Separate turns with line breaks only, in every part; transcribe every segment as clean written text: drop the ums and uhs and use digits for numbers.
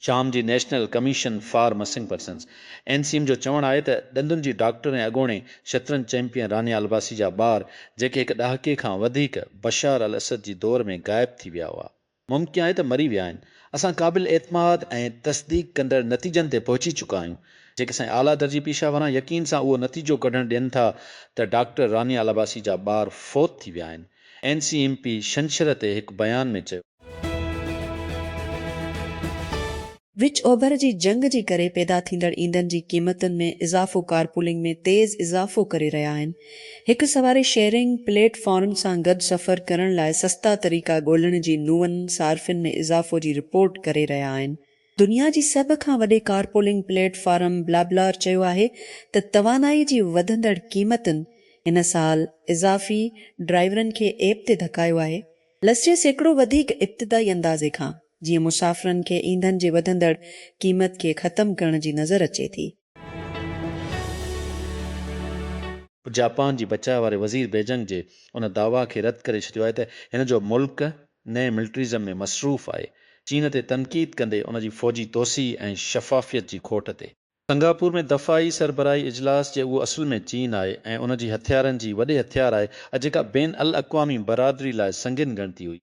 शाम जी national commission for missing persons NCM जो चवणु आहे त ॾंदुनि जी डॉक्टर ऐं अॻूणे शतरंज चैंपियन रानिया अलबासी जा ॿार जेके हिकु ॾहाके खां वधीक बशार अल असद जी दौर में ग़ाइब थी विया हुआ मुमकिन आहे त मरी विया आहिनि। असां क़ाबिल एतमाद ऐं तस्दीक कंदड़ नतीजनि ते पहुची चुका आहियूं जेके असांजे आला दर्जी पेशावरां यकीन सां उहो नतीजो कढणु ॾियनि था त डॉक्टर रानिया अलबासी जा ॿार फ़ौत थी विया आहिनि। NCMP छंछर ते हिकु बयान में चयो
विच ओभर जी जंग जी करे पैदा थींदड़ ईंधन जी क़ीमतुनि में इज़ाफ़ो कारपूलिंग में तेज़ इज़ाफ़ो करे रहिया आहिनि। हिकु सवारी शेयरिंग प्लेटफॉर्म सां गॾु सफ़र करण लाइ सस्ता तरीक़ा ॻोल्हण जी नुअनि सार्फ़िन में इज़ाफ़ो जी रिपोर्ट करे रहिया आहिनि। दुनिया जी सभ खां वॾे कारपूलिंग प्लेटफॉर्म ब्लाब्लार चयो आहे त तवानाई जी वधंदड़ क़ीमतुनि हिन साल इज़ाफ़ी ड्राइवरनि खे ऐप ते धकायो आहे। लसे सैकड़ो वधीक इब्तिदाई अंदाज़े खां जीअं मुसाफ़िरनि खे ईंधन जे वधंदड़ क़ीमत खे ख़तमु करण जी नज़र अचे थी।
जापान जी बचाव वारे वज़ीर बेजंग जे उन दावा खे रद्द करे छॾियो आहे त हिन जो मुल्क नए मिलिट्रिज़म में मसरूफ़ आहे चीन ते तनक़ीद कंदे उन जी फ़ौजी तोसी ऐं शफ़ाफ़ियत जी खोट ते। सिंगापुर में दफ़ाई सरबराही इजलास जे उहो असुल में चीन आहे ऐं उन जी हथियारनि जी वॾे हथियार आहे जेका बेन अल अक़वामी बरादरी लाइ संगीन ॻणती हुई।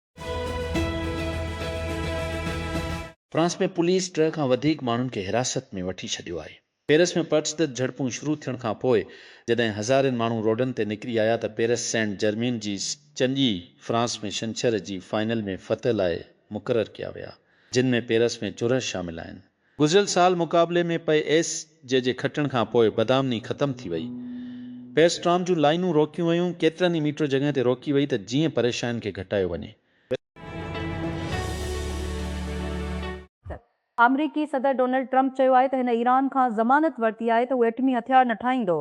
फ्रांस में पुलिस 3 खां वधीक माण्हुनि खे हिरासत में वठी छॾियो आहे। पेरिस में परचदत झड़पूं शुरू थियण खां पोइ जॾहिं हज़ारनि माण्हू रोडनि ते निकिरी आया त पेरिस सेंट जर्मेन जी चङी फ्रांस में छंछर जी फाइनल में फ़तह लाइ मुक़ररु कया विया जिन में पेरिस में चुरस शामिल आहिनि। गुज़िरियल साल मुक़ाबले में पए एस जे खटण खां पोइ बदामनी ख़तमु थी वई। पेस्ट्राम जूं लाइनूं रोकियूं वयूं केतिरनि ई मीटर जॻह ते रोकी वई त जीअं परेशान खे घटायो वञे।
अमरीकी सदर डोनाल्ड ट्रंप चयो आहे त हिन ईरान खां ज़मानत वरिती आहे त उहो एटमी हथियार न ठाहींदो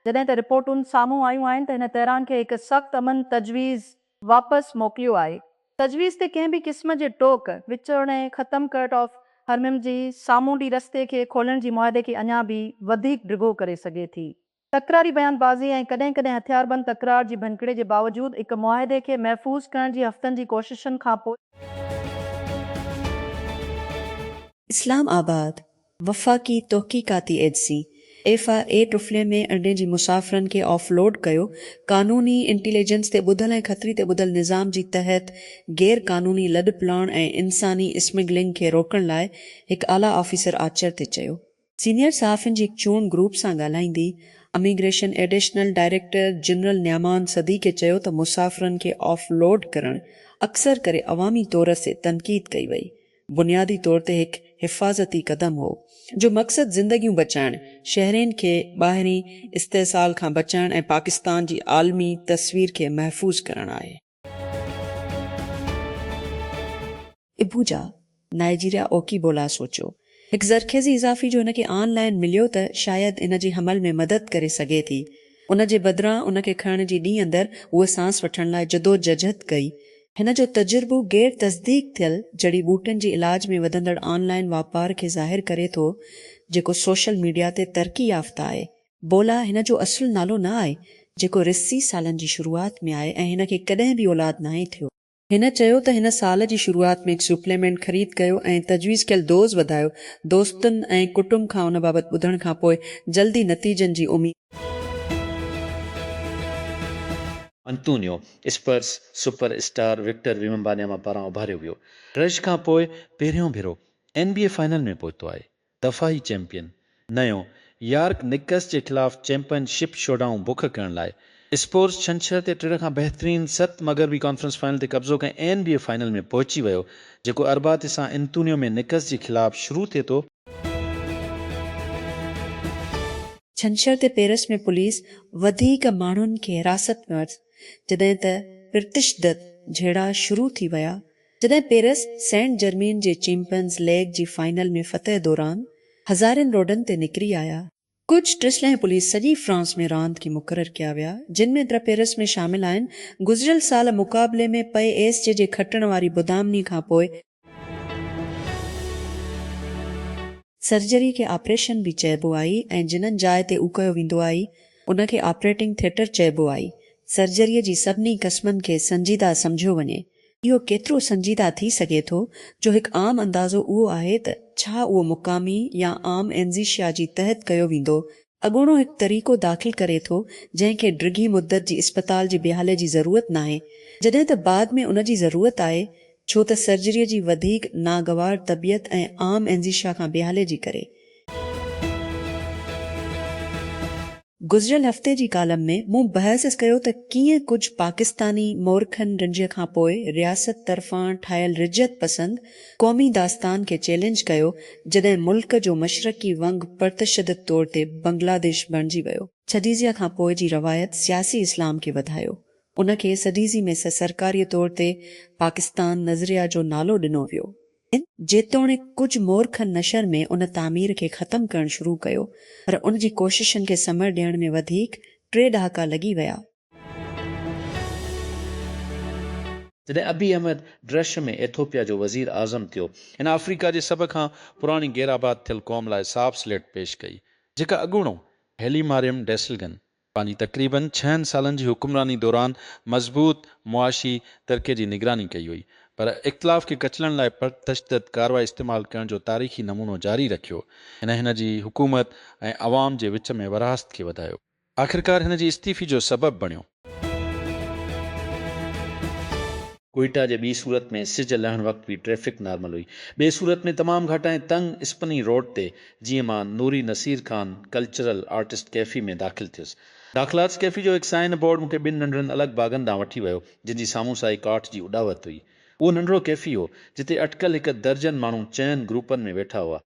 जॾहिं त रिपोर्टुनि साम्हूं आयूं आहिनि त हिन तेहरान खे हिकु सख़्तु अमन तजवीज़ वापसि मोकिलियो आहे। तजवीज़ ते कंहिं बि क़िस्म जे टोक विचोड़े ख़तमु कट ऑफ हरमम जी सामूंडी रस्ते खे खोलण जी मुआदे खे अञा बि वधीक डिघो करे सघे थी। तकरारी बयानबाज़ी ऐं कॾहिं कॾहिं हथियारबंद तकरार जी भनकिड़े जे बावजूदि हिकु मुआदे खे महफ़ूज़ करण जी हफ़्तनि जी कोशिशुनि खां पोइ
इस्लामाबाद वफ़ाक़ी तहक़ीक़ाती एजेंसी FRA टुफ़ले में अॾे जी मुसाफ़िरनि खे ऑफलोड कयो। क़ानूनी इंटेलिजेंस ते ॿुधल ऐं ख़तरी ते ॿुधल निज़ाम जी तहत गैर क़ानूनी लॾ पुलाइण ऐं इंसानी स्मगलिंग खे रोकण लाइ हिकु आला ऑफिसर आचर ते चयो। सीनियर सहाफ़ियुनि जी हिकु चूंड ग्रुप सां ॻाल्हाईंदी इमिग्रेशन एडिशनल डायरेक्टर जनरल न्यामान सदी खे चयो त मुसाफ़िरनि खे ऑफलोड करणु अक्सर करे अवामी तौर से तनक़ीद कई वई। बुनियादी तौर ते हिकु हिफ़ाज़ती क़दम हो जो मक़सदु ज़िंदगियूं बचाइण शहरनि खे ॿाहिरीं इस्तेसाल खां बचाइण ऐं पाकिस्तान जी आलमी तस्वीर खे महफ़ूज़ करणु आहे। इबूजा नाइजीरिया ओकी बोला सोचो हिकु ज़रखेज़ी इज़ाफ़ी जो हिनखे ऑनलाइन मिलियो त शायदि इन जी हमल में मदद करे सघे थी। उन जे बदिरां उन खे खणण जी ॾींहुं अंदरि उहा सांस वठण लाइ जदोजहद कई। हिन जो तजुर्बो गैर तस्दीक थियल जड़ी बूटियुनि जे इलाज में वधंदड़ ऑनलाइन वापार खे ज़ाहिर करे थो जेको सोशल मीडिया ते तरक़ी याफ़्ता आहे। बोला हिन जो असुलु नालो न आहे जेको 80 सालनि जी शुरूआति में आहे ऐं हिन खे कॾहिं बि औलाद नाहे थियो। हिन चयो त हिन साल जी शुरूआति में हिकु सुप्लीमेंट ख़रीद कयो ऐं तजवीज़ कयल डोज़ वधायो। दोस्तनि ऐं कुटुंब खां उन बाबति ॿुधण खां पोइ जल्दी नतीजनि जी उमीद।
अंतोनियो स्पर्स सुपर स्टार विक्टर विम्बान्यामा पारां उभारियो वियो ड्रश खां पोइ पहिरियों भेरो NBA फाइनल में पहुतो आहे। दफ़ाई चैंपियन नयो यार्क निकस जे ख़िलाफ़ चैंपियनशिप शोडाउन बुख करण लाइ स्पोर्ट्स छंछर ते 3 खां बहितरीन 7 मग़रबी कॉन्फ्रेंस फाइनल ते कब्ज़ो कऐं NBA फाइनल में पहुची वियो जेको अरबात सां एंटोनियो में निकस जे ख़िलाफ़ शुरू थिए थो।
छंछर ते पेरिस में पुलिस वधीक माण्हुनि खे हिरासत में वरिती जॾहिं त प्रतिशदत झेड़ा शुरू थी विया जॾहिं पेरिस सेंट जर्मेन जे चैंपियंस लीग जी फाइनल में फ़तह दौरान हज़ारनि रोडनि ते निकिरी आया। कुझ टिसलें पुलिस सॼी फ्रांस में रांदि की मुक़ररु कया विया जिन में 3 पेरिस में शामिल आहिनि। गुज़िरियल साल मुक़ाबले में पए एस जे खटण वारी बुदामनी खां पोइ सर्जरी खे ऑपरेशन बि चइबो आई ऐं जिन्हनि जाइ ते उहो कयो वेंदो आई उन खे ऑपरेटिंग थिएटर चइबो आई। सर्जरीअ जी सभिनी क़िस्मनि खे संजीदा सम्झियो वञे। इहो केतिरो संजीदा थी सघे थो जो हिकु आम अंदाज़ो उहो आहे त छा उहो मुक़ामी या आम एनज़ीशिया जी तहत कयो वेंदो अॻूणो हिकु तरीक़ो दाख़िल करे थो जंहिंखे डिघी मुद्दत जी इस्पताल जी बिहाले जी ज़रूरत नाहे जॾहिं त बाद में उन जी ज़रूरत आहे छो त सर्जरीअ जी वधीक नागवार तबियत ऐं आम एनज़ीशिया खां बिहाले जी करे गुज़िरियल हफ़्ते जी कालम में मूं बहस कयो त कीअं कुझु पाकिस्तानी मोरखनि रंजीअ खां पोइ रियासत तरफ़ां ठाहियल रिजत पसंद क़ौमी दास्तान खे चैलेंज कयो जॾहिं मुल्क जो मशरक़ी वंग परतशदत तौर ते बंग्लादेश बणिजी वियो छडीज़िया खां पोइ जी रवायत सियासी इस्लाम खे वधायो उन खे सडीज़ी में सरकारी तौर ते पाकिस्तान नज़रिया जो नालो ॾिनो वियो जेतोणीकि कुझु मोरखनि नशर में उन तामीर खे ख़तमु करणु शुरू कयो पर उन जी कोशिशुनि खे समर ॾियण में वधीक 3 ॾहाका लॻी विया
जॾहिं अबी अहमद ड्रश में एथोपिया जो वज़ीर आज़म थियो हिन अफ्रीका जे सभ खां पुराणी गैराबाद थियल क़ौम लाइ साफ़ स्लेट पेश कई जेका अॻूणो हेली मारियम डेसिल्गन पंहिंजी तक़रीबन 6 सालनि जी हुकुमरानी दौरान मज़बूत मुआशी तरक़े जी निगरानी कई हुई पर इख़्तिलाफ़ खे कचलण लाइ परतशदत कार्रवाई इस्तेमालु करण जो तारीख़ी नमूनो जारी रखियो हिन जी हुकूमत ऐं अवाम जे विच में वरासत खे वधायो आख़िरकार हिन जी इस्तीफ़ी जो सबबु बणियो कोइटा जे ॿी सूरत में सिज लहण वक़्तु बि ट्रैफ़िक नॉर्मल हुई ॿिए सूरत में तमामु घटि ऐं तंग इस्पनी रोड ते जीअं मां नूरी नसीर ख़ान कल्चरल आर्टिस्ट कैफ़ी में दाख़िल थियुसि दाख़िलात कैफ़ी जो हिकु साइन बोर्ड मूंखे 2 नंढड़नि अलॻि बाग़नि ॾांहुं वठी वियो जंहिंजी साम्हूं साई काठ जी उॾावत हुई उहो नंढड़ो कैफ़ी हो जिते अटकल हिकु दर्जन माण्हू 4 ग्रुपनि में वेठा हुआ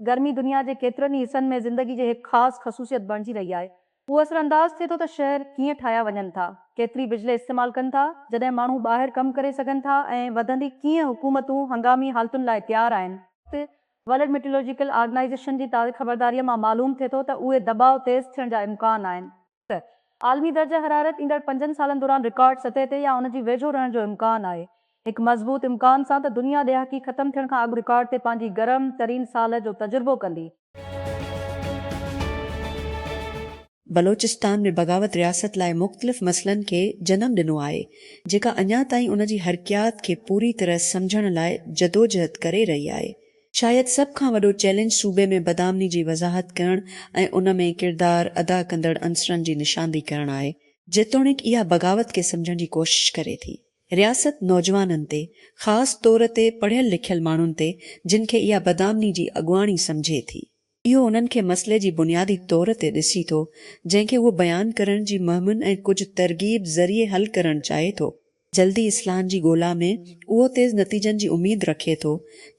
गर्मी दुनिया जे केतिरनि ई हिसनि में ज़िंदगी जे हिकु ख़ासि ख़सूसियत बणिजी रही आहे उहो असरअंदाज़ थिए थो त शहर कीअं ठाहिया वञनि था केतिरी बिजली इस्तेमालु कनि था जॾहिं माण्हू ॿाहिरि कमु करे सघनि था ऐं वधंदी कीअं हुकूमतूं हंगामी हालतुनि लाइ तयारु आहिनि वर्ल्ड मेट्रोलॉजिकल ऑर्गेनाइज़ेशन जी ताज़ा ख़बरदारीअ मां मालूम थिए थो त उहे दबाव तेज़ थियण जा इम्कान आहिनि त आलमी दर्जा हरारत ईंदड़ 5 सालनि दौरान रिकॉर्ड सतह ते या उन जी वेझो रहण जो इम्कान आहे हिकु मज़बूत इम्कान सां त दुनिया ॾहाकी ख़तमु थियण खां अॻु रिकॉर्ड ते पंहिंजी गरम तरीन साल जो तजुर्बो कंदी
बलोचिस्तान में बग़ावत रियासत लाइ मुख़्तलिफ़ मसइलनि खे जनमु ॾिनो आहे जेका अञा ताईं उन जी हरकियात खे पूरी तरह सम्झण लाइ जदोजहद करे रही आहे शायदि सभ खां वॾो चैलेंज सूबे में बदामनी जी वज़ाहत करणु ऐं उन में किरदारु अदा कंदड़ अंसरनि जी निशानदी करणु आहे जेतोणीकि इहा बग़ावत खे सम्झण जी कोशिश करे थी रियासत नौजवाननि ते ख़ासि तौर ते पढ़ियल लिखियल माण्हुनि ते जिन खे इहा बदामनी जी अॻुवाणी सम्झे थी इहो उन्हनि खे मसइले जी बुनियादी तौर ते ॾिसी थो जंहिंखे उहो बयानु करण जी मुहिमुनि ऐं कुझु तरगीब ज़रिए हल करणु चाहे थो जल्दी इस्लाह जी ॻोल्हा में उहो तेज़ नतीजनि जी उमेद रखे थो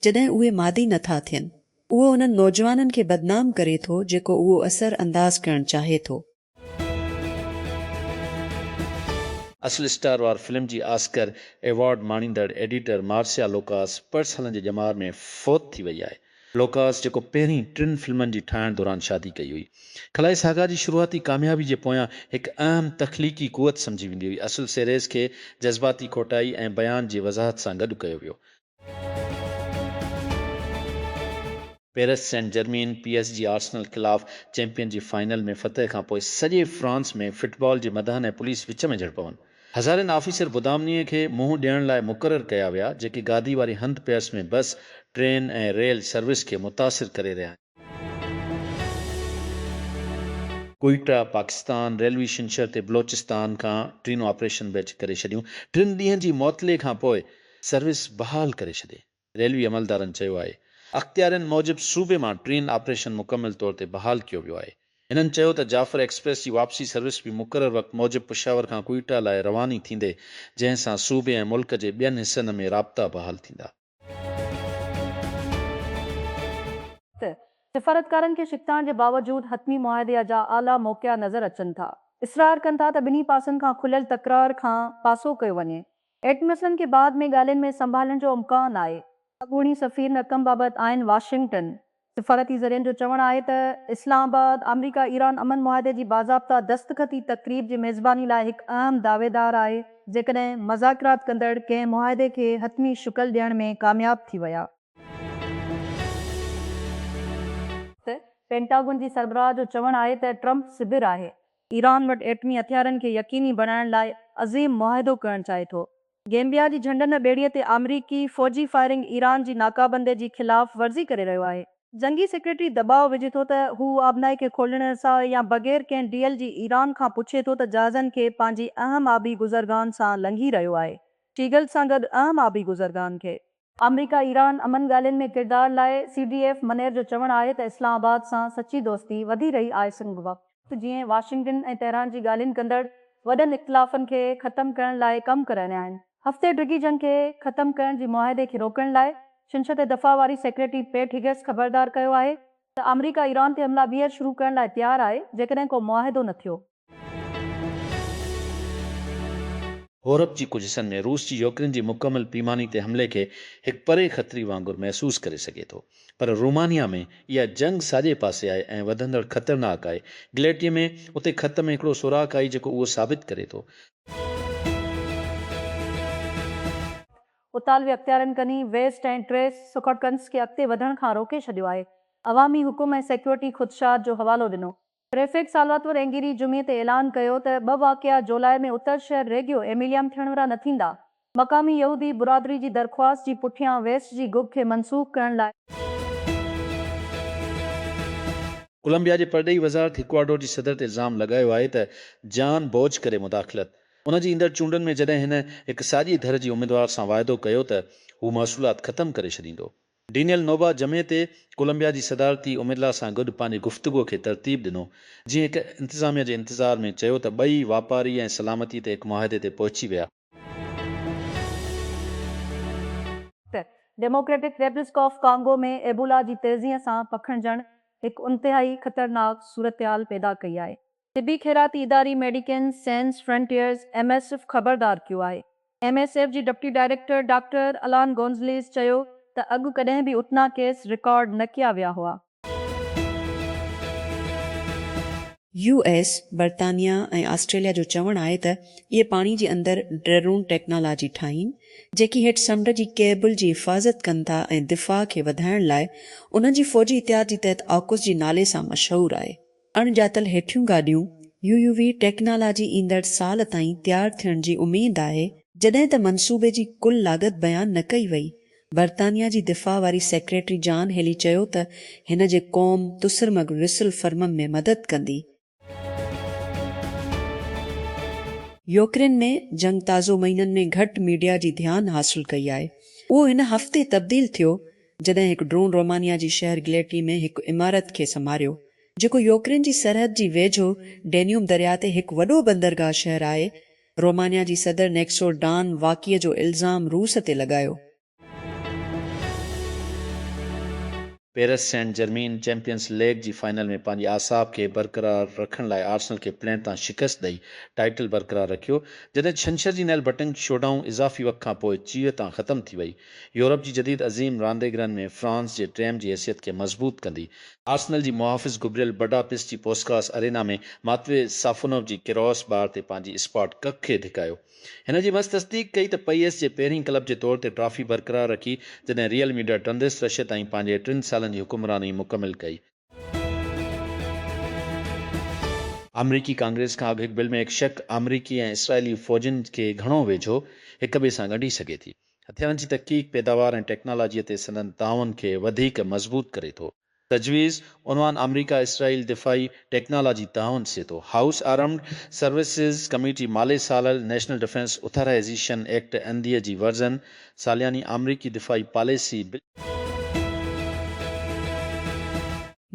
जॾहिं उहे मादी नथा थियनि उहो उन्हनि नौजवाननि खे बदनाम करे थो जेको उहो असर अंदाज़ करणु चाहे थो
असुल स्टार वार फिल्म जी ऑस्कर एवॉर्ड माणींदड़ एडिटर मार्सिया लोकास पर्स हलनि जे ॼमार में फ़ौत थी वई आहे लोकास जेको पहिरीं 3 फिल्मनि जी ठाहिण दौरान शादी कई हुई खलाई सागा जी शुरूआती कामयाबी जे पोयां हिकु अहम तख़लीक़ी क़ुवत सम्झी वेंदी हुई असुल सेरेज़ खे जज़्बाती खोटाई ऐं बयान जी वज़ाहत सां गॾु कयो वियो Paris Saint Germain PSG Arsenal ख़िलाफ़ चैंपियन जी फाइनल में फतह खां पोइ सॼे फ्रांस में फुटबॉल जे मदहन ऐं पुलिस विच में झड़पवनि हज़ारनि ऑफिसर बुदामनीअ खे मुंहुं ॾियण लाइ मुक़ररु कया विया जेके गादी वारी हंध पेयर्स में बस ट्रेन ऐं रेल सर्विस खे मुतासिर करे रहिया कोइटा पाकिस्तान रेलवे शंशर ते बलोचिस्तान खां 3 ऑपरेशन बैच करे छॾियूं 3 ॾींहंनि जी मुअतले खां पोइ सर्विस बहाल करे छॾे रेलवे अमलदारनि चयो आहे अख़्तियारनि मूजिबि सूबे मां 3 ऑपरेशन मुकमिल तौर ते बहाल कयो वियो आहे हिननि चयो त जाफ़र एक्सप्रेस जी वापसी सर्विस बि मुक़ररु वक़्तु मूजिबि पुशावर खां कोइटा लाइ रवानी थींदे जंहिं सां सूबे ऐं मुल्क जे ॿियनि हिसनि में राब्ता बहाल थींदा
सिफ़ारतकारनि खे शिकतान जे बावजूदि हतमी मुआहदे जा आला मौक़िया नज़र अचनि था इसरार कनि था त ॿिन्ही पासनि खां खुलियल तकरार खां पासो कयो वञे एटमी मसइलनि खे बाद में ॻाल्हियुनि में संभालण जो इम्कान आहे अॻूणी सफ़ीर नकम बाबति आहिनि वाशिंगटन सिफ़ारती ज़रियनि जो चवणु आहे त इस्लामाबाद अमरीका ईरान अमन मुआहदे जी बाज़ाब्ता दस्तख़ती तक़रीब जी मेज़बानी लाइ हिकु अहम दावेदार आहे जेकॾहिं मज़ाकिरात कंदड़ कंहिं मुआहदे खे हतमी शुकल ॾियण में कामयाब थी विया पेंटागन जी सरबराह जो चवणु आहे त ट्रंप सिबिर आहे ईरान वटि एटमी हथियारनि खे यकीनी बणाइण लाइ अज़ीम मुआहिदो करणु चाहे थो। गैम्बिया जी झंडनि ॿेड़ीअ ते अमरीकी फ़ौजी फायरिंग ईरान जी नाकाबंदी जी ख़िलाफ़ वर्ज़ी करे रहियो आहे। जंगी सेक्रेटरी दबाउ विझे थो त हू आबनाई खे खोलण सां या बग़ैर कंहिं डील जी ईरान खां पुछे थो त जहाज़नि खे पंहिंजी अहम आबी गुज़रगाहनि सां लंघी रहियो आहे। टीगल सां गॾु अहम आबी गुज़रगाहनि खे अमरीका ईरान अमन ॻाल्हियुनि में किरदार लाइ CDF मनेर जो चवणु आहे त इस्लामाबाद सां सची दोस्ती वधी रही आहे संग वक़्तु जीअं वाशिंगटन ऐं तेहरान जी ॻाल्हियुनि कंदड़ वॾनि इख़्तिलाफ़नि खे ख़तमु करण लाइ कमु करे रहिया आहिनि। हफ़्ते डिघी जंग खे ख़तमु करण जी मुआहिदे खे रोकण लाइ शंशत दफ़ा वारी सेक्रेटरी पेट हिगस ख़बरदार कयो आहे त अमरीका ईरान ते हमला ॿीहर शुरू करण लाइ तयारु आहे जेकॾहिं को मुआहिदो न थियो।
यूरोप जी कुझु हिसनि में रूस जी यूक्रेन जी मुकमल पीमानी ते हमले खे हिकु परे ख़तरी वांगुरु महसूसु करे सघे थो, पर रोमानिया में इहा जंग साॼे पासे आहे ऐं वधंदड़ ख़तरनाक आहे। गिलेटिए में उते ख़त में हिकिड़ो सुराख आहे जेको उहो साबित करे थो
उतालवी अख़्तियारनि कनी वेस्ट ऐं ट्रेस सुखड़कंस खे अॻिते वधण खां रोके छॾियो आहे। अवामी हुकुम ऐं सिक्योरिटी ख़ुदशात जो हवालो ॾिनो। प्रेफेक्ट सालवातोर एंगिरी जुमे ते ऐलान कयो त 2 वाक़िया जुलाई में उत्तर शहर रेगियो एमिलिया में थियण वारा न थींदा। मक़ामी यहूदी बुरादरी जी दरख़्वास्त जी पुठियां वेस्ट जी गुग खे मनसूख़ करण लाइ
कोलंबिया जे परॾेही वज़ारत इक्वाडोर जी सदर ते इल्ज़ाम लॻायो आहे त जान बोझ करे मुदाख़लत उन जी ईंदड़ चूंडनि में जॾहिं हिन हिकु साॼी धर जी उम्मीदवार सां वाइदो कयो त हू महसूलात ख़तमु करे छॾींदो। डीनियल नोबा जमे ते कोलंबिया जी सदारती उम्मीदवार सां गॾु पंहिंजी गुफ़्तगू खे तरतीब ॾिनो, जीअं हिकु इंतिज़ामिया जे इंतज़ार में चयो त ॿई वापारी ऐं सलामती ते हिकु मुआहिदे ते पहुची विया।
डेमोक्रेटिक रिपब्लिक ऑफ कांगो में एबोला जी तेज़ीअ सां पखिड़िजण हिकु इंतिहाई ख़तरनाक सूरतहाल पैदा कई आहे। तिबी ख़ैराती इदारी मेडिसिन सैंस फ्रंटियर्स MSF ख़बरदार कयो आहे। MSF जी डिप्टी डायरेक्टर डॉक्टर अलान गोन्ज़लेस चयो त अॻु कॾहिं बि उतना केस रिकॉर्ड न कया विया हुआ।
US, बर्तानिया ऐं ऑस्ट्रेलिया जो चवणु आहे त इहे पाणी जे अंदरि ड्रोन टेक्नोलॉजी ठाहीनि जेकी हेठि समुंड जी केबल जी हिफ़ाज़त कनि था ऐं दिफ़ा खे वधाइण लाइ उन्हनि जी फ़ौजी इतिहाद जी तहत AUKUS जी नाले सां मशहूरु आहे। अणॼातल हेठियूं गाॾियूं UUV टेक्नोलॉजी ईंदड़ साल ताईं तयारु थियण जी उमेद आहे, जॾहिं त मंसूबे जी कुल लागत बयान न कई वई। बर्तानिया जी दिफ़ा वारी सेक्रेटरी जॉन हेली चयो त हिन जे क़ौम तुसरमग रिसल फर्म में मदद कंदी। यूक्रेन में जंग ताज़ो महीननि में घटि मीडिया जी ध्यानु हासिल कई आहे। उहो हिन हफ़्ते तब्दील थियो जॾहिं हिकु ड्रोन रोमानिया जी शहर गिलेटी में हिकु इमारत खे संभारियो, जेको यूक्रेन जी सरहद जी वेझो डेन्यूब दरिया ते हिकु वॾो बंदरगाह शहर आहे। रोमानिया जी सदर नेक्सो डान वाक़िए जो इल्ज़ाम रूस ते लॻायो।
Paris Saint Germain Champions League जी फाइनल में पंहिंजी आसाब खे बरक़रार रखण लाइ आर्सेनल खे प्लेन तां शिकस्त ॾेई टाइटल बरक़रार रखियो, जॾहिं छंछर जी नैल बटंग शोडाउन इज़ाफ़ी वक़्त खां पोइ 40 तां ख़तमु थी वई। यूरोप जी जदीद अज़ीम रांदीगरनि में फ्रांस जे टेम जी हैसियत खे मज़बूत कंदी आर्सेनल जी मुहाफ़िज़ गुब्रियल बडापिस्ट जी पोस्कास अरेना में मातवे साफोनोव जी क्रॉस बार ते पंहिंजी स्पॉट कक खे धिकायो। हिन जी मस्त तस्दीक कई त PS जे पहिरीं क्लब जे तौर ते ट्रॉफी बरक़रार रखी जॾहिं रियल मीडिया टंदिस रश ताईं पंहिंजे 3 सालनि जी हुकुमरानी मुकमिल कई। अमरीकी कांग्रेस खां अॻु हिकु बिल में हिकु शख़्स अमरीकी ऐं इसराइली फ़ौजियुनि खे घणो वेझो हिक ॿिए सां ॻंढी सघे थी। हथियारनि जी तहक़ीक़, पैदावार ऐं टेक्नोलॉजीअ ते संदनि ताउन खे वधीक मज़बूत करे थो। तजवीज़ उनवान अमरीका इसराइल दिफ़ाई टेक्नोलॉजी ताउन से थो। हाउस आर्म्ड सर्विसेज कमेटी माले सालल नेशनल डिफेंस ऑथराइज़ेशन एक्ट अंदीअ जी वर्ज़न सालियानी अमरीकी दिफ़ाई पॉलिसी बिल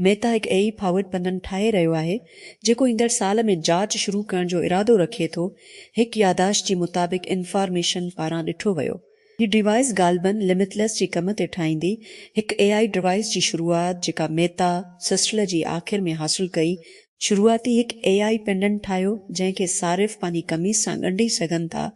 मेहता हिकु एई फॉरवर्ड पनन ठाहे रहियो आहे जेको ईंदड़ साल में जांच शुरू करण जो इरादो रखे थो। हिकु यादाश्त जी मुताबिक़ इंफॉर्मेशन पारां ॾिठो वियो हीउ डिवाइस ग़ालिबन लिमिटलेस जी कम ते ठाहींदी हिकु AI डिवाइस जी शुरूआत जेका मेहता सिस्टल जी आख़िर में हासिल कई। शुरूआती हिकु AI पेंडेंट ठाहियो जंहिंखे सारिफ़ पंहिंजी कमीज़ सां ॻंढी सघनि था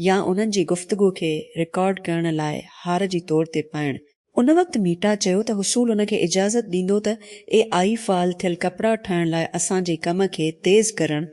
या उन्हनि जी गुफ़्तगू खे रिकॉर्ड करण लाइ हार जी तौर ते पाइण। उन वक़्तु मीटा चयो त हुसूल उनखे इजाज़त ॾींदो त AI फ़ाल थियल कपिड़ा ठाहिण लाइ असांजे कम खे तेज़ करणु।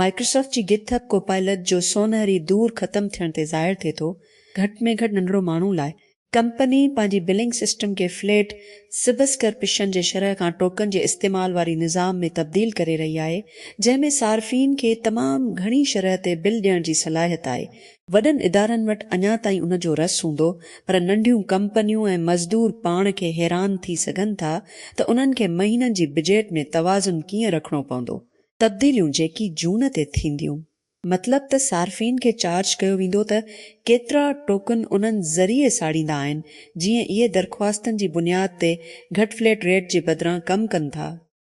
माइक्रोसॉफ्ट जी गिटहब कोपायलट जो सोनहरी दूर ख़तमु थियण ते ज़ाहिर थिए थो। घटि में घटि नंढड़ो माण्हू लाइ कंपनी पंहिंजी बिलिंग सिस्टम खे फ्लेट सब्सक्रिप्शन जे शरह खां टोकन जे इस्तेमाल वारी निज़ाम में तब्दील करे रही आहे, जंहिंमें सार्फ़ीन खे तमामु घणी शरह ते बिल ॾियण जी सलाहियत आहे। वॾनि इदारनि वटि अञा ताईं उन जो रस हूंदो, पर नंढियूं कंपनियूं ऐं मज़दूर पाण खे हैरान थी सघनि था त उन्हनि खे महीननि जी बजेट में तवाज़ुन कीअं रखिणो पवंदो। तब्दीलियूं जेकी जून ते थींदियूं, मतिलब त सार्फ़ीन खे चार्ज कयो वेंदो त केतिरा टोकन उन्हनि ज़रिए साड़ींदा आहिनि, जीअं इहे दरख़्वास्तनि जी बुनियाद ते घटि फ्लेट रेट जे बदिरां कमु कनि था।